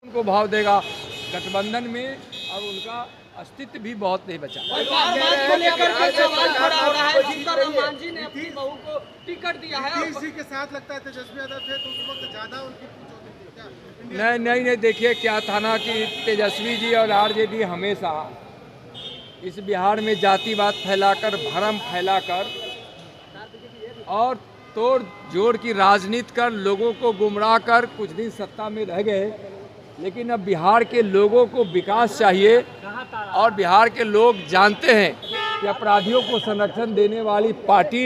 उनको भाव देगा। गठबंधन में अब उनका अस्तित्व भी बहुत नहीं बचा। इसी के साथ लगता है तेजस्वी यादव थे तो उस वक्त ज्यादा उनकी पूछ होती थी क्या? नहीं, देखिए क्या था ना कि तेजस्वी जी और आरजेडी हमेशा इस बिहार में जातिवाद फैलाकर, भ्रम फैलाकर और तोड़ जोड़ की राजनीति कर लोगों को गुमराह कर कुछ दिन सत्ता में रह गए। लेकिन अब बिहार के लोगों को विकास चाहिए और बिहार के लोग जानते हैं कि अपराधियों को संरक्षण देने वाली पार्टी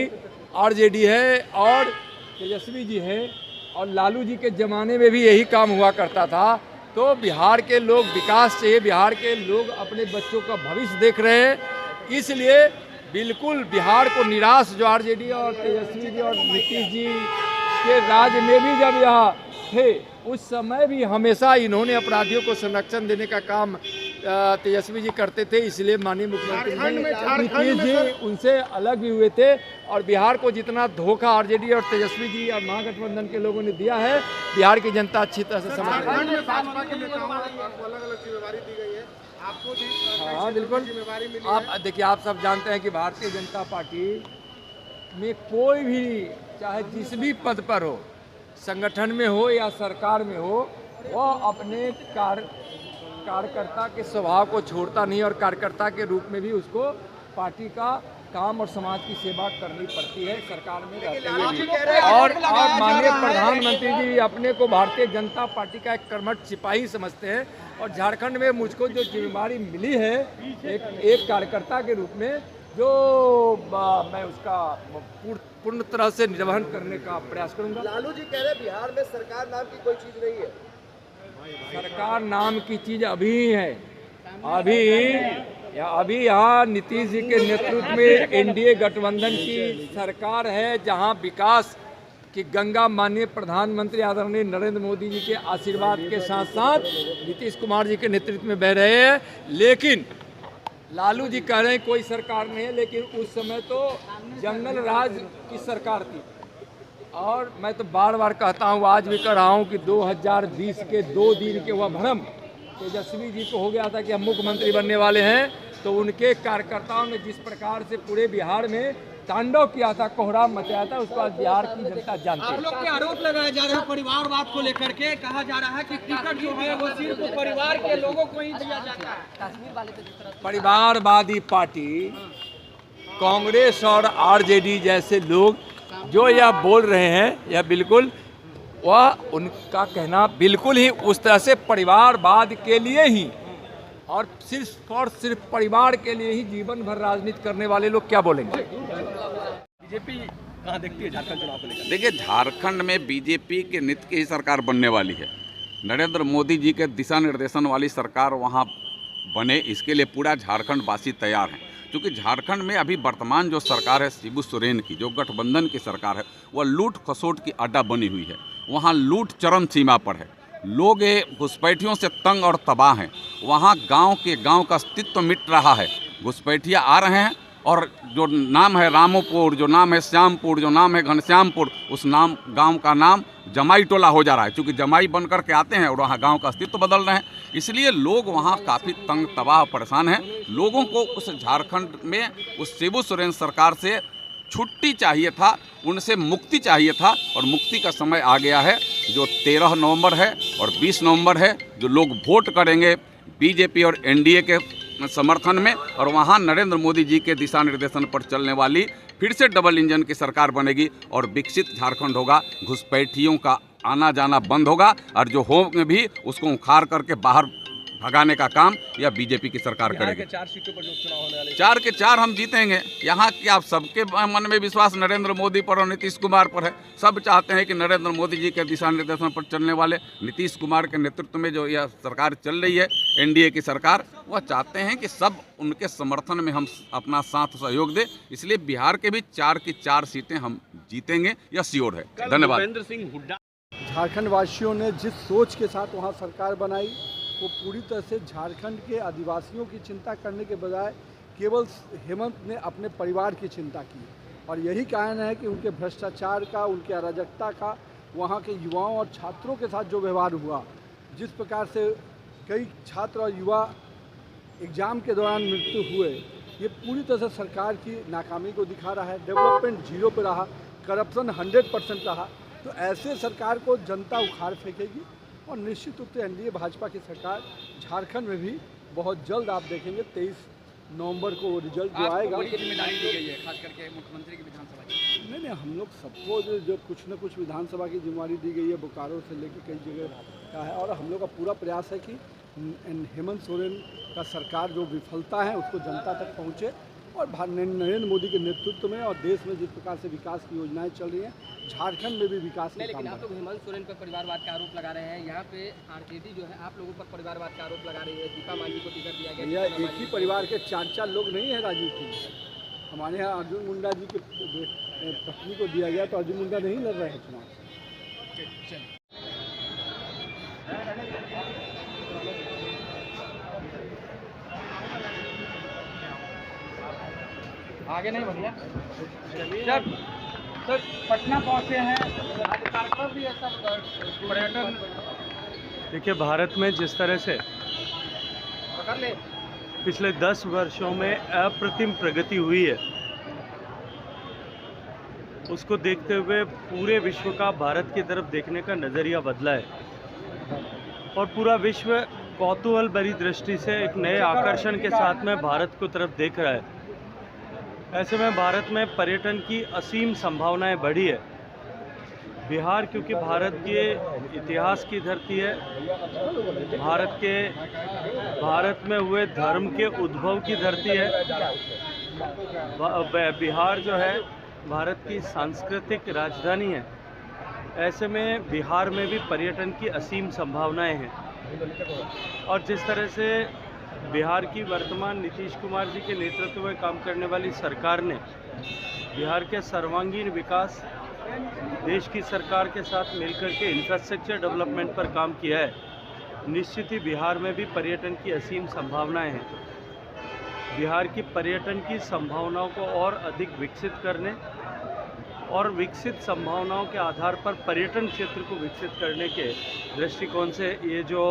आरजेडी है और तेजस्वी जी हैं। और लालू जी के ज़माने में भी यही काम हुआ करता था। तो बिहार के लोग विकास चाहिए, बिहार के लोग अपने बच्चों का भविष्य देख रहे हैं। इसलिए बिल्कुल बिहार को निराश जो आरजेडी और तेजस्वी जी और नीतीश जी के राज में भी जब यहाँ थे उस समय भी हमेशा इन्होंने अपराधियों को संरक्षण देने का काम तेजस्वी जी करते थे। इसलिए माननीय मुख्यमंत्री नीतीश जी उनसे अलग भी हुए थे। और बिहार को जितना धोखा आरजेडी और तेजस्वी जी और महागठबंधन के लोगों ने दिया है, बिहार की जनता अच्छी तरह से समझ रही है। भाजपा के नेताओं को अलग-अलग जिम्मेदारी दी गई है, आपको भी हाँ बिल्कुल जिम्मेदारी मिली आप देखिए, आप सब जानते हैं कि भारतीय जनता पार्टी में कोई भी चाहे जिस भी पद पर हो, संगठन में हो या सरकार में हो, वो अपने कार्यकर्ता के स्वभाव को छोड़ता नहीं और कार्यकर्ता के रूप में भी उसको पार्टी का काम और समाज की सेवा करनी पड़ती है सरकार में रहते हुए भी। और माननीय प्रधानमंत्री जी अपने को भारतीय जनता पार्टी का एक कर्मठ सिपाही समझते हैं। और झारखंड में मुझको जो जिम्मेदारी मिली है एक कार्यकर्ता के रूप में, जो मैं उसका पूर्ण तरह से निर्वहन करने का प्रयास करूंगा। लालू जी कह रहे बिहार में सरकार नाम की कोई चीज नहीं है। सरकार नाम की चीज अभी है। अभी यहाँ नीतीश जी के नेतृत्व में एनडीए गठबंधन की सरकार है, जहाँ विकास की गंगा माननीय प्रधानमंत्री आदरणीय नरेंद्र मोदी जी के आशीर्वाद के साथ साथ नीतीश कुमार जी के नेतृत्व में बह रहे हैं। लेकिन लालू जी कह रहे हैं कोई सरकार नहीं है, लेकिन उस समय तो जंगल राज की सरकार थी। और मैं तो बार बार कहता हूँ, आज भी कह रहा हूँ कि 2020 के 2 दिन के वह भ्रम तेजस्वी जी को हो गया था कि हम मुख्यमंत्री बनने वाले हैं, तो उनके कार्यकर्ताओं ने जिस प्रकार से पूरे बिहार में तांडव किया था, कोहराम मचाया था, उसके बाद बिहार की जनता जानती है। आप लोग के आरोप लगाए जा रहे हैं परिवारवाद को लेकर के, कहा जा रहा है कि टिकट जो है वो सिर्फ परिवार के लोगों को ही दिया जाता है। परिवारवादी पार्टी कांग्रेस और आरजेडी जैसे लोग जो यह बोल रहे हैं, यह बिल्कुल वह उनका कहना बिल्कुल ही उस तरह से परिवारवाद के लिए ही और सिर्फ परिवार के लिए ही जीवन भर राजनीति करने वाले लोग क्या बोलेंगे। बीजेपी कहाँ देखती है झारखंड चुनाव को लेकर? देखिए, झारखंड में बीजेपी के नित्य की ही सरकार बनने वाली है। नरेंद्र मोदी जी के दिशा निर्देशन वाली सरकार वहाँ बने, इसके लिए पूरा झारखंड वासी तैयार हैं। क्योंकि झारखंड में अभी वर्तमान जो सरकार है शिबू सोरेन की, जो गठबंधन की सरकार है, वह लूट खसोट की अड्डा बनी हुई है। वहाँ लूट चरम सीमा पर है। लोग घुसपैठियों से तंग और तबाह हैं। वहाँ गांव का अस्तित्व मिट रहा है। घुसपैठिया आ रहे हैं और जो नाम है रामोपुर, जो नाम है श्यामपुर, जो नाम है घनश्यामपुर, उस गांव का नाम जमाई टोला हो जा रहा है। क्योंकि जमाई बन कर के आते हैं और वहाँ गांव का अस्तित्व बदल रहे हैं। इसलिए लोग वहाँ काफ़ी तंग तबाह परेशान हैं। लोगों को उस झारखंड में उस शिबू सोरेन सरकार से छुट्टी चाहिए था, उनसे मुक्ति चाहिए था। और मुक्ति का समय आ गया है। जो 13 नवंबर है और 20 नवंबर है, जो लोग वोट करेंगे बीजेपी और एनडीए के समर्थन में, और वहाँ नरेंद्र मोदी जी के दिशा निर्देशन पर चलने वाली फिर से डबल इंजन की सरकार बनेगी और विकसित झारखंड होगा। घुसपैठियों का आना जाना बंद होगा और जो होंगे भी उसको उखाड़ करके बाहर भगाने का काम या बीजेपी की सरकार करेगी। 4 सीटों पर जो चुनाव होने वाले 4 के 4 हम जीतेंगे। यहाँ की आप सबके मन में विश्वास नरेंद्र मोदी पर और नीतीश कुमार पर है। सब चाहते हैं कि नरेंद्र मोदी जी के दिशा निर्देशन पर चलने वाले नीतीश कुमार के नेतृत्व में जो यह सरकार चल रही है, एनडीए की सरकार, वह चाहते हैं कि सब उनके समर्थन में हम अपना साथ सहयोग दें। इसलिए बिहार के भी 4 की 4 सीटें हम जीतेंगे, यह श्योर है। धन्यवाद। भूपेंद्र सिंह हुड्डा झारखंड वासियों ने जिस सोच के साथ वहाँ सरकार बनाई, वो पूरी तरह से झारखंड के आदिवासियों की चिंता करने के बजाय केवल हेमंत ने अपने परिवार की चिंता की। और यही कारण है कि उनके भ्रष्टाचार का, उनके अराजकता का, वहाँ के युवाओं और छात्रों के साथ जो व्यवहार हुआ, जिस प्रकार से कई छात्र और युवा एग्ज़ाम के दौरान मृत्यु हुए, ये पूरी तरह से सरकार की नाकामी को दिखा रहा है। डेवलपमेंट जीरो पे रहा, करप्शन 100% रहा, तो ऐसे सरकार को जनता उखाड़ फेंकेगी और निश्चित रूप से एनडीए भाजपा की सरकार झारखंड में भी बहुत जल्द आप देखेंगे 23 नवंबर को रिजल्ट जो आएगा। जिम्मेदारी दी गई है खास करके मुख्यमंत्री की विधानसभा की। नहीं, हम लोग सबको जो कुछ न कुछ विधानसभा की जिम्मेदारी दी गई है, बोकारो से लेकर कई जगह का है, और हम लोग का पूरा प्रयास है कि हेमंत सोरेन का सरकार जो विफलता है उसको जनता तक पहुँचे, और नरेंद्र मोदी के नेतृत्व में और देश में जिस प्रकार से विकास की योजनाएं चल रही हैं, झारखंड में भी विकास के काम। लेकिन आप लोग हेमंत सोरेन पर परिवारवाद का आरोप लगा रहे हैं, यहाँ पे आरजेडी जो है आप लोगों पर परिवारवाद का आरोप लगा रही है। दीपा मांझी को टिकट दिया गया। यह एक ही परिवार के 4 लोग नहीं है राजनीति में। हमारे यहाँ अर्जुन मुंडा जी के पत्नी को दिया गया, तो अर्जुन मुंडा नहीं लड़ रहे हैं चुनाव। आगे नहीं बढ़िया। जब सर पटना पहुँचे हैं, भी ऐसा पर्यटन। देखिए, भारत में जिस तरह से पिछले 10 वर्षों में अप्रतिम प्रगति हुई है, उसको देखते हुए पूरे विश्व का भारत की तरफ देखने का नज़रिया बदला है और पूरा विश्व कौतूहल भरी दृष्टि से एक नए आकर्षण के साथ में भारत को तरफ देख रहा है। ऐसे में भारत में पर्यटन की असीम संभावनाएं बढ़ी है। बिहार क्योंकि भारत के इतिहास की धरती है, भारत में हुए धर्म के उद्भव की धरती है, बिहार जो है भारत की सांस्कृतिक राजधानी है। ऐसे में बिहार में भी पर्यटन की असीम संभावनाएं हैं और जिस तरह से बिहार की वर्तमान नीतीश कुमार जी के नेतृत्व में काम करने वाली सरकार ने बिहार के सर्वांगीण विकास, देश की सरकार के साथ मिलकर के इंफ्रास्ट्रक्चर डेवलपमेंट पर काम किया है, निश्चित ही बिहार में भी पर्यटन की असीम संभावनाएं हैं। बिहार की पर्यटन की संभावनाओं को और अधिक विकसित करने और विकसित संभावनाओं के आधार पर पर्यटन क्षेत्र को विकसित करने के दृष्टिकोण से ये जो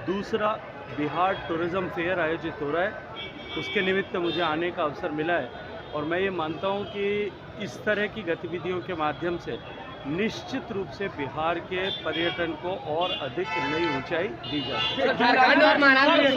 दूसरा बिहार टूरिज़्म फेयर आयोजित हो रहा है, उसके निमित्त मुझे आने का अवसर मिला है और मैं ये मानता हूँ कि इस तरह की गतिविधियों के माध्यम से निश्चित रूप से बिहार के पर्यटन को और अधिक नई ऊंचाई दी जा सकती है।